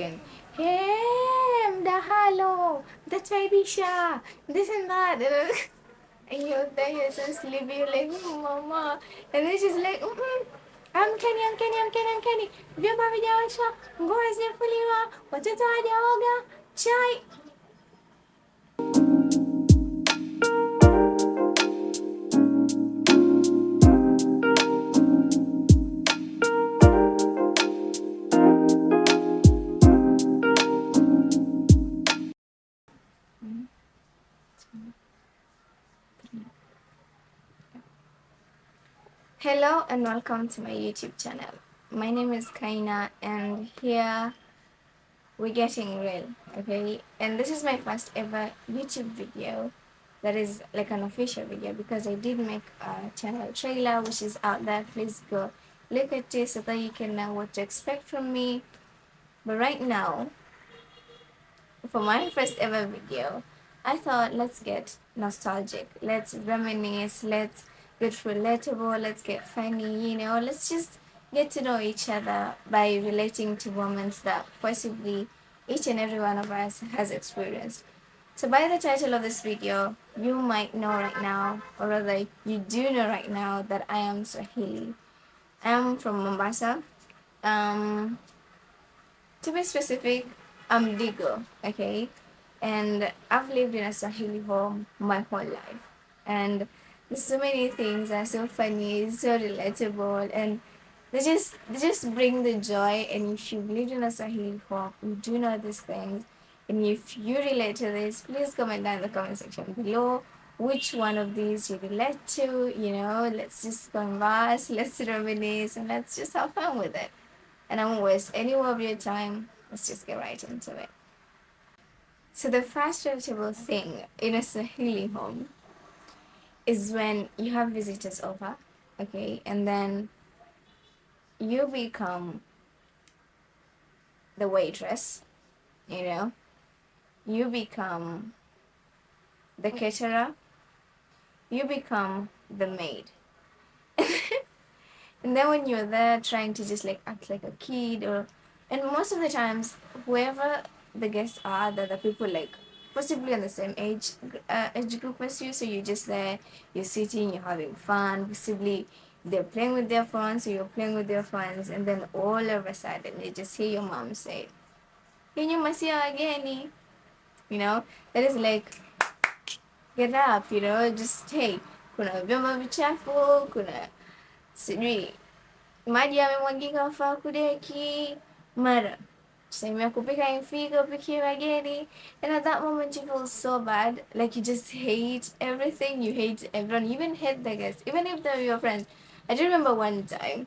again. Hey, Mdahalo, that's my Bisha, this and that. And you're there, you're so sleepy, you're like, Mama. And then she's like, I'm Kenny, I'm Kenny, I'm Kenny, I'm Kenny. Vyombo havijaoshwa, nguo hazijafuliwa, watoto hawajaoga, chai. Hello and welcome to my YouTube channel. My name is Kaina and here we're getting real, okay? And this is my first ever YouTube video that is like an official video because I did make a channel trailer which is out there. Please go look at it so that you can know what to expect from me. But right now, for my first ever video, I thought let's get nostalgic, let's reminisce, let's get relatable, let's get funny, let's just get to know each other by relating to moments that possibly each and every one of us has experienced. So by the title of this video, you might know right now, or rather you do know right now, that I am Swahili. I'm from Mombasa. To be specific, I'm Digo, okay? And I've lived in a Swahili home my whole life. And there's so many things that are so funny, so relatable, and they just bring the joy. And if you've lived in a Swahili home, you do know these things. And if you relate to this, please comment down in the comment section below which one of these you relate to. Let's just converse, let's reminisce, and let's just have fun with it. And I won't waste any more of your time. Let's just get right into it. So the first relatable thing in a Swahili home is when you have visitors over, okay, and then you become the waitress, you become the caterer, you become the maid. And then when you're there trying to just like act like a kid, and most of the times whoever the guests are, the people like possibly on the same age group as you, so you're just there, you're sitting, you're having fun, possibly they're playing with their phones, so you're playing with their phones, and then all of a sudden you just hear your mom say, "Can you masia ageni?" That is like, get up, just hey, kuna vyombo vichafu, kuna sijui maji yamemwagika, wafaa kudeki, mara time ya kupika imefika, upikie wageni. And at that moment you feel so bad, like you just hate everything, you hate everyone, you even hate the guests, even if they're your friends. I do remember one time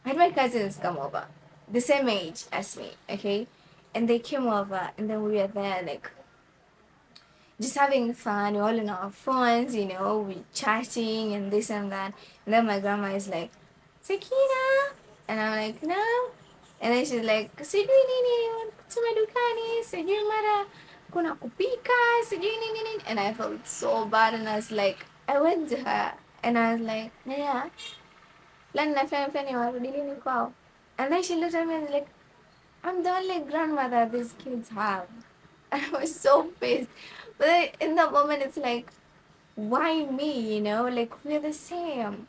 I had my cousins come over, the same age as me, okay, and they came over, and then we were there like just having fun, we're all in our phones, we chatting and this and that. And then my grandma is like, Sakina, and I'm like, no. And then she's like, sijui nini kutuma dukani, sijui mara kuna kupika, sijui nini. And I felt so bad, and I was like, I went to her and I was like, yeah, fulani na fulani warudi lini kwao. And then she looked at me and was like, I'm the only grandmother these kids have. And I was so pissed. But then in that moment, it's like, why me? Like we're the same.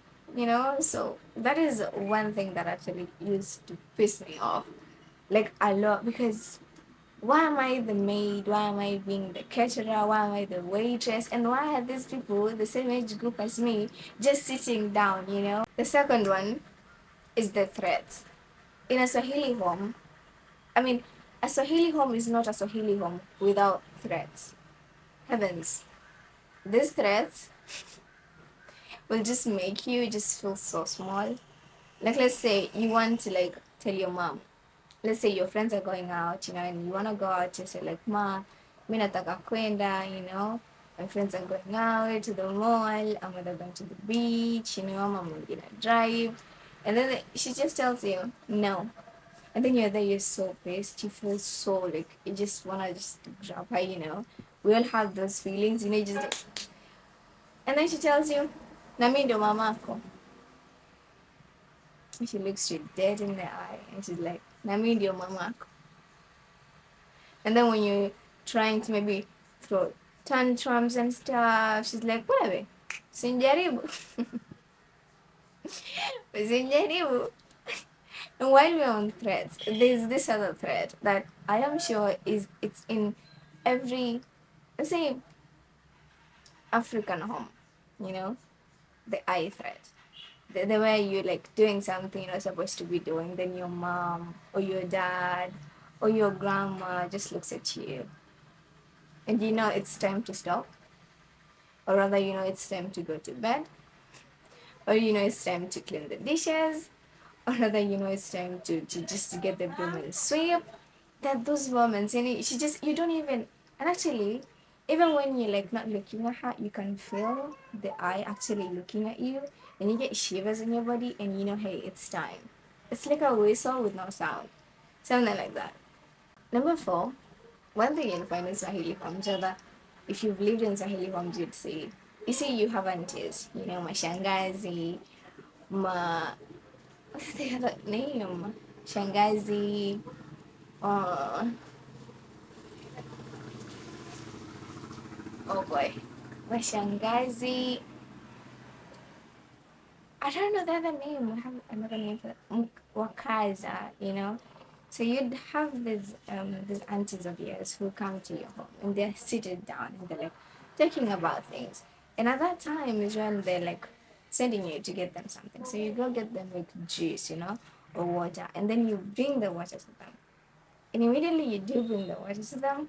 So that is one thing that actually used to piss me off, like a lot, because why am I the maid? Why am I being the caterer? Why am I the waitress? And why are these people, the same age group as me, just sitting down? The second one is the threats. In a Swahili home, a Swahili home is not a Swahili home without threats. Heavens, these threats will just make you just feel so small. Like, let's say you want to like tell your mom. Let's say your friends are going out, and you want to go out to say like, Ma, mi nataka kwenda, my friends are going out to the mall, I'm either going to the beach, I'm gonna drive. And then she just tells you no. And then you're there, you're so pissed, you feel so like you just wanna just grab her. We all have those feelings, just like, and then she tells you, na mi ndo mamako. She looks you dead in the eye and she's like, na mi ndio mamako. And then when you're trying to maybe throw tantrums and stuff, she's like, whatever, sinjaribu, sinjaribu. And while we're on threads, there's this other thread that I am sure it's in every, let's say, African home, you know, the eye thread. The way you like doing something you're not supposed to be doing, then your mom or your dad or your grandma just looks at you and you know it's time to stop, or rather, you know it's time to go to bed, or you know it's time to clean the dishes, or rather, you know it's time to just to get the broom and sweep. That those moments, and she just, you don't even, and actually, even when you're like not looking at her, you can feel the eye actually looking at you, and you get shivers in your body, and you know, hey, it's time. It's like a whistle with no sound, something like that. Number four, one thing you'll find in Swahili homes, or that if you've lived in Swahili homes, you'd see, you see, you have aunties, you know, mashangazi, what's the other name? Shangazi, uh, oh boy, mashangazi. I don't know the other name. We have another name for that. Wakaza, you know. So you'd have these aunties of yours who come to your home and they're seated down and they're like talking about things. And at that time is when they're like sending you to get them something. So you go get them like juice, you know, or water, and then you bring the water to them. And immediately you do bring the water to them,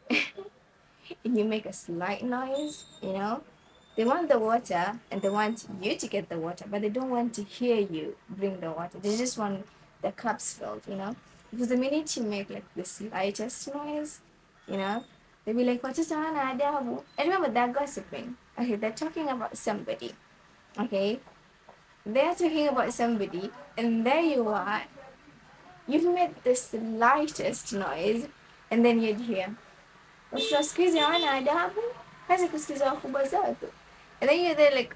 and you make a slight noise, you know. They want the water and they want you to get the water, but they don't want to hear you bring the water. They just want the cups filled, you know. Because the minute you make like the slightest noise, you know, they'll be like, what's on adabu? And remember, they're gossiping. Okay, they're talking about somebody. Okay, they're talking about somebody, and there you are. You've made the slightest noise, and then you'd hear, watoto wa siku hizi hawana adabu, kazi kusikiza wakubwa zao tu. And then you're there like,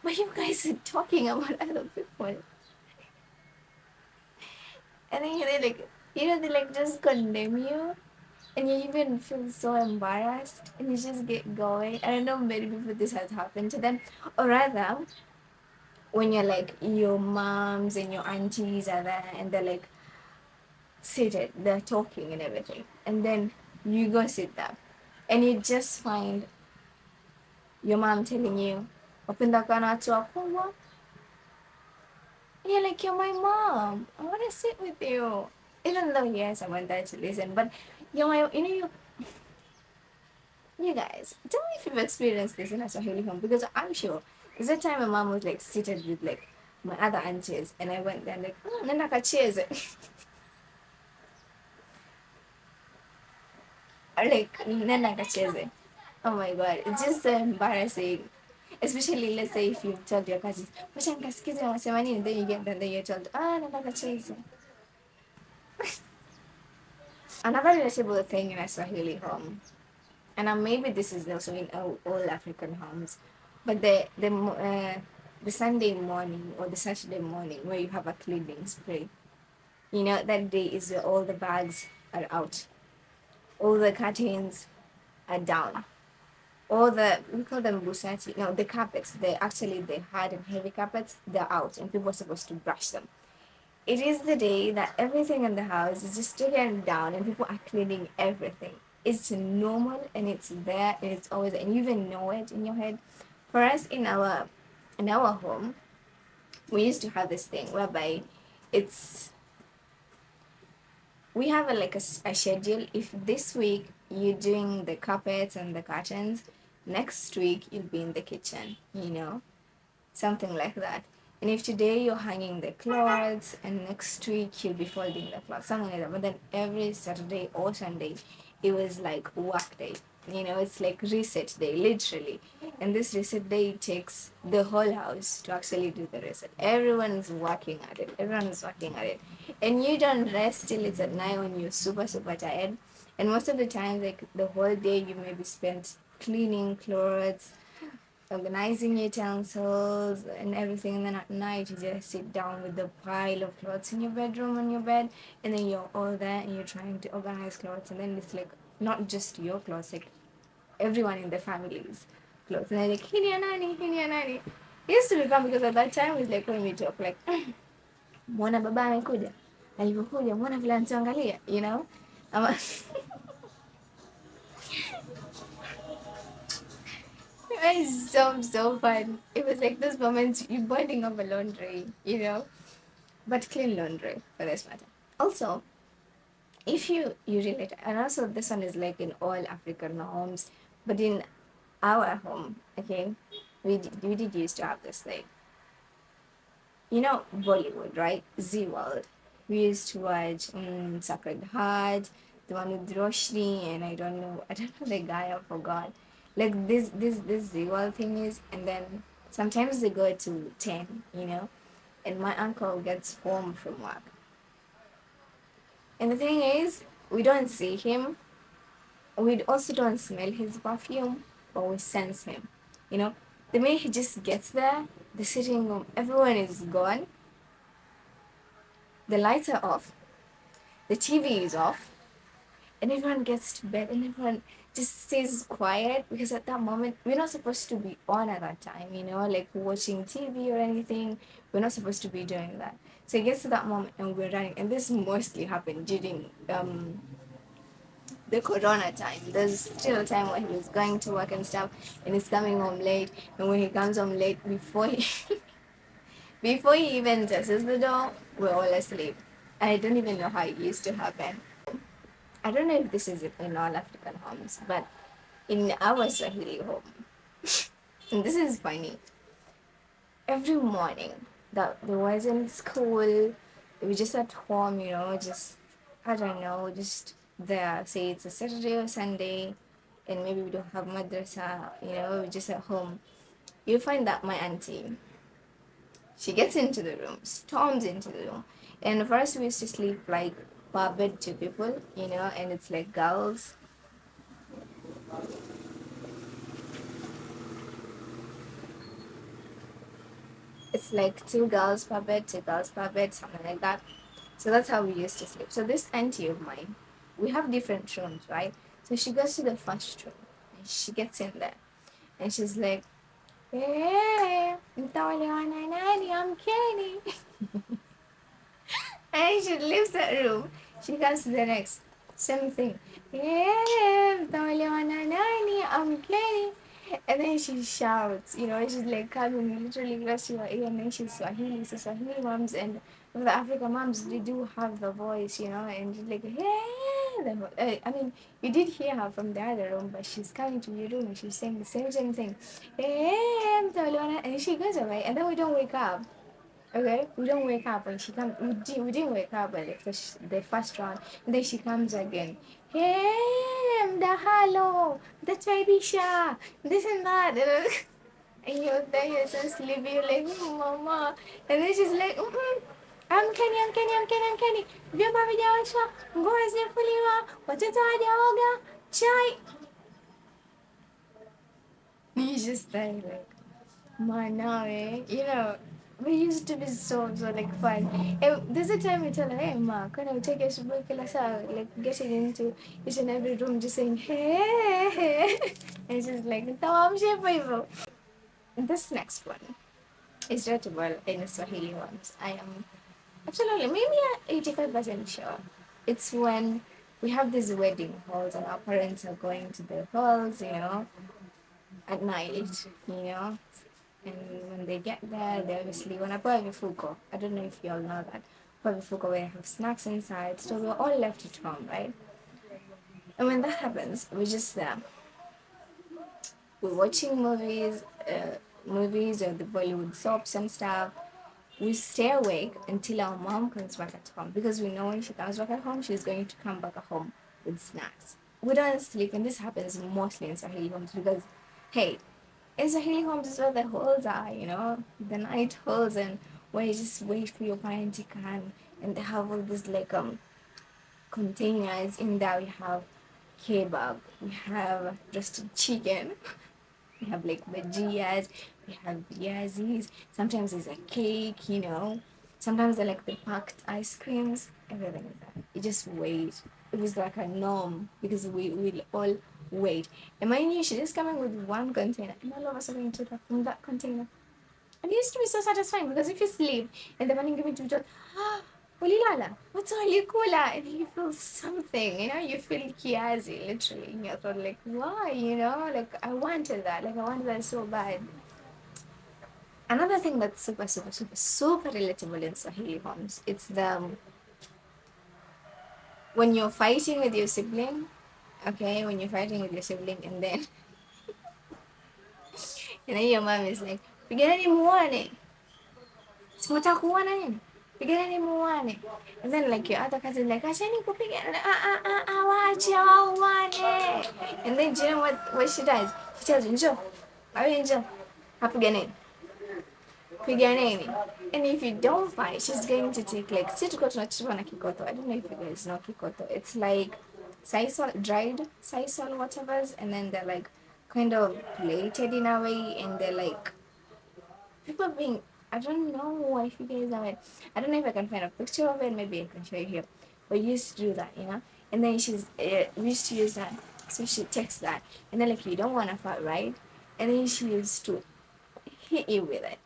but you guys are talking about other people. And then you're there like, you know, they like just condemn you. And you even feel so embarrassed and you just get going. And I know many people this has happened to them. Or rather, when you're like, your moms and your aunties are there and they're like seated, they're talking and everything. And then you go sit there and you just find your mom telling you, wapenda kuwa na watu wakubwa. And you're like, you're my mom. I want to sit with you. Even though, yes, I want that to listen. But you're my, you know, you guys, tell me if you've experienced this in a Swahili home. Because I'm sure there's a time my mom was like seated with like my other aunties. And I went there like, nenda kacheze. Or like, nenda kacheze. Oh my god, it's just so embarrassing. Especially, let's say if you've told your cousins, wacha nikasikize wanasema nini, then you get them, then you're told, nenda kacheze. Another relatable thing in a Swahili home, and maybe this is also in all African homes, but the Sunday morning or the Saturday morning where you have a cleaning spray, you know, that day is where all the bags are out, all the curtains are down, all the, we call them busati, no, the carpets, the hard and heavy carpets, they're out and people are supposed to brush them. It is the day that everything in the house is just taken down and people are cleaning everything. It's normal and it's there and it's always, and you even know it in your head. For us in our home, we used to have this thing whereby it's, we have a schedule. If this week you're doing the carpets and the curtains, next week you'll be in the kitchen, you know, something like that. And if today you're hanging the clothes and next week you'll be folding the clothes, something like that. But then every Saturday or Sunday, it was like work day. You know, it's like reset day, literally. And this reset day takes the whole house to actually do the reset. Everyone is working at it. Everyone is working at it. And you don't rest till it's at night when you're super, super tired. And most of the time, like the whole day, you maybe spent cleaning clothes, organizing utensils and everything, and then at night you just sit down with the pile of clothes in your bedroom on your bed, and then you're all there and you're trying to organize clothes, and then it's like not just your clothes, like everyone in the family's clothes, and they're like hinia nani, hinia nani. It used to be fun because at that time it's like when we talk like mwana baba amekuja, alivyokuja mwana vile anatuangalia, you know. It was so fun. It was like those moments you burning up a laundry, you know, but clean laundry for this matter. Also, if you relate, and also this one is like in all African homes, but in our home, okay, we did used to have this like, you know, Bollywood, right? Z World. We used to watch Sacred Heart, the one with Roshni, and I don't know the guy, I forgot. Like this Z World thing is, and then sometimes they go to 10, you know, and my uncle gets home from work. And the thing is, we don't see him, we also don't smell his perfume, but we sense him, you know. The minute he just gets there, the sitting room, everyone is gone, the lights are off, the TV is off, and everyone gets to bed and everyone just stays quiet because at that moment we're not supposed to be on at that time, you know, like watching TV or anything. We're not supposed to be doing that. So it gets to that moment and we're running, and this mostly happened during the corona time. There's still a time when he was going to work and stuff and he's coming home late, and when he comes home late, before he before he even touches the door, we're all asleep. And I don't even know how it used to happen. I don't know if this is in all African homes, but in our Swahili home, and this is funny, every morning that there wasn't school, we were just at home, you know, just, I don't know, just there. Say it's a Saturday or Sunday, and maybe we don't have madrasa, you know, we're just at home. You'll find that my auntie, she gets into the room, storms into the room. And first we used to sleep like per bed two people, you know, and it's like girls. It's like two girls per bed, two girls per bed, something like that. So that's how we used to sleep. So this auntie of mine, we have different rooms, right? So she goes to the first room and she gets in there and she's like, hey, I'm Kenny. And she leaves that room. She comes to the next. Same thing. Hey, I'm Kenny. And then she shouts, you know, she's like coming literally close to your ear, and then she's Swahili. So Swahili moms and the African moms, they do have the voice, you know, and she's like, hey, I mean, you did hear her from the other room, but she's coming to your room and she's saying the same thing. Hey, and she goes away, and then we don't wake up. Okay, we don't wake up when she comes. We didn't wake up when the first round. And then she comes again. Hey, hello, that's baby Sha. This and that. And you're there, you're so sleepy. You're like, Mama. And then she's like, I'm Kenny, I'm Kenny, I'm Kenny, I'm Kenny. Vyombo havijaoshwa, nguo hazijafuliwa, watoto hawajaoga, chai. You just there like, Manawe, you know. We used to be so like fun. And there's a time we tell her, hey ma, can I take us to kila saa, like getting into each and every room just saying hey, hey. And she's like, tawamshe pa hivyo. This next one is relatable in Swahili ones. I am absolutely maybe 85% sure. It's when we have these wedding halls and our parents are going to the halls, you know, at night, you know. And when they get there, they obviously wanapewa vifuko. I don't know if you all know that. For vifuko where they have snacks inside. So we're all left at home, right? And when that happens, we're just there. We're watching movies or the Bollywood soaps and stuff. We stay awake until our mom comes back at home because we know when she comes back at home, she's going to come back at home with snacks. We don't sleep, and this happens mostly in Swahili homes because, hey, in Swahili homes is where the holes are, you know, the night holes, and where you just wait for your parent to come, and they have all these like containers. In there we have kebab, we have roasted chicken, We have like bajias, we have viazis, sometimes there's a cake, sometimes they're like the packed ice creams, everything is that. You just wait. It was like a norm because we will all wait. And mind you, she's just coming with one container, and all of us are going to take from that container. And it used to be so satisfying because if you sleep in the morning, give it to you, ah, Ulilala, what's all you cola? And you feel something, you feel kiazi literally in your throat, like, why, like I wanted that, so bad. Another thing that's super, super, super, super relatable in Swahili homes, it's when you're fighting with your sibling, okay, when you're fighting with your sibling, and then your mom is like, piganani muone, simutaka kuona nini? Piganani muone. And then like your other cousin like, achani kupigana, wache wauane. And then do you know what she does? She tells you, njoo, awe njoo, hapiganeni. Piganeni. And if you don't fight, she's going to take like, si tuko tunachukua na kikoto. I don't know if you guys know kikoto. It's like sisal, dried sisal whatevers, and then they're like kind of plated in a way, and they're like people being, I don't know if you guys know it. I don't know if I can find a picture of it. Maybe I can show you here. But we used to do that. And then we used to use that. So she takes that, and then like you don't want to fight, right? And then she used to hit you with it.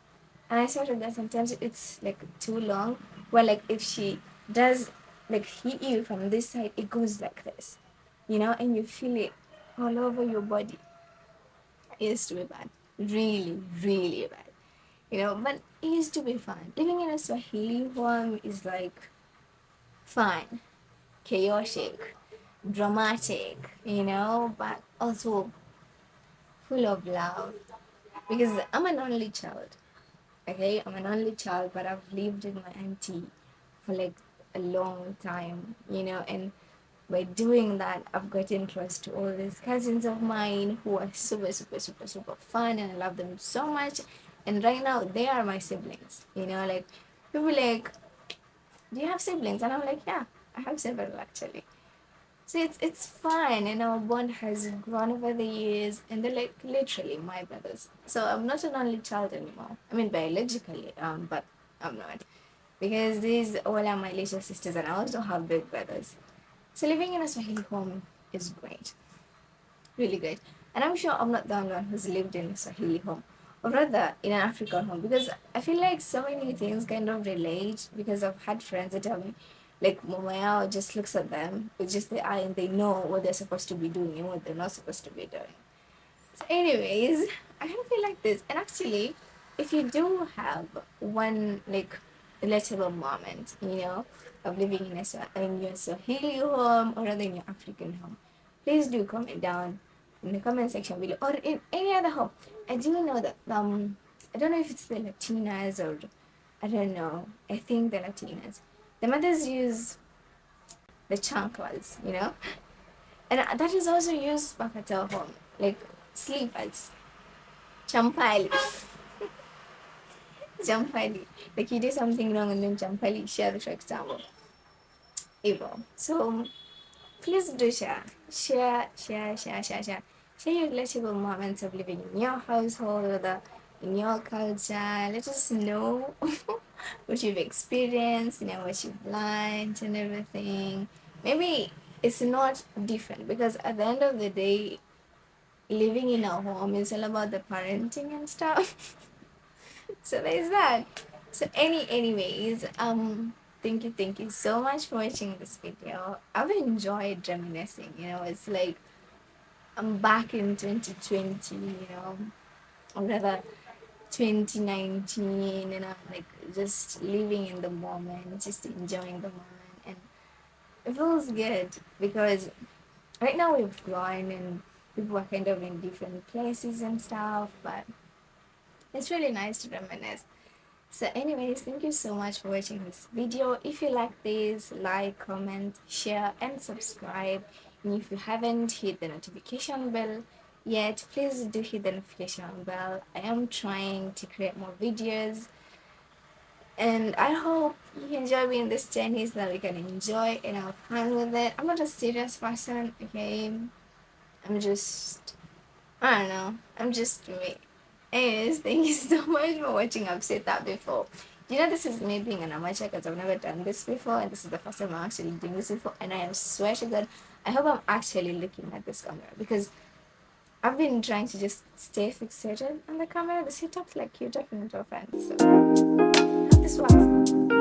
And I started that sometimes it's like too long. Well, like if she does like hit you from this side, it goes like this, and you feel it all over your body. It used to be bad, really, really bad. But it used to be fun. Living in a Swahili home is like fun, chaotic, dramatic, but also full of love. Because I'm an only child, okay? I'm an only child, but I've lived with my auntie for like a long time, and by doing that, I've gotten close to all these cousins of mine who are super, super, super, super fun, and I love them so much. And right now, they are my siblings. Like people like, do you have siblings? And I'm like, yeah, I have several actually. So it's fun, and our bond has grown over the years, and they're like literally my brothers. So I'm not an only child anymore. I mean, biologically, but I'm not, because these all are my little sisters, and I also have big brothers. So living in a Swahili home is great, really great. And I'm sure I'm not the only one who's lived in a Swahili home, or rather in an African home, because I feel like so many things kind of relate, because I've had friends that tell me, like Mama Yao just looks at them with just the eye and they know what they're supposed to be doing and what they're not supposed to be doing. So anyways, I kind of feel like this. And actually, if you do have one like relatable moment, of living in your Swahili home or rather in your African home, please do comment down in the comment section below, or in any other home. I do know that I don't know if it's the Latinas, or I don't know. I think the Latinas. The mothers use the chanclas, and that is also used back at our home, like sleepers, champali. Champali. Like you do something wrong and then champali, share the tracks down. Evil. So please do share. Share, share, share, share, share. Share your relatable moments of living in your household or in your culture. Let us know what you've experienced, what you've learned and everything. Maybe it's not different, because at the end of the day, living in a home is all about the parenting and stuff. So there's that. So anyways, thank you so much for watching this video. I've enjoyed reminiscing. It's like I'm back in 2020, or rather 2019, and I'm like just living in the moment, just enjoying the moment, and it feels good, because right now we've grown and people are kind of in different places and stuff, but it's really nice to reminisce. So anyways, thank you so much for watching this video. If you like this, like, comment, share and subscribe. And if you haven't hit the notification bell yet, please do hit the notification bell. I am trying to create more videos, and I hope you enjoy being this journey so that we can enjoy and have fun with it. I'm not a serious person, okay? I'm just I don't know. I'm just me. Anyways, thank you so much for watching. I've said that before. You know, this is me being an amateur because I've never done this before, and this is the first time I'm actually doing this before. And I swear to God, I hope I'm actually looking at this camera because I've been trying to just stay fixated on the camera. This you talk like you're talking to a friend. So, hope this works.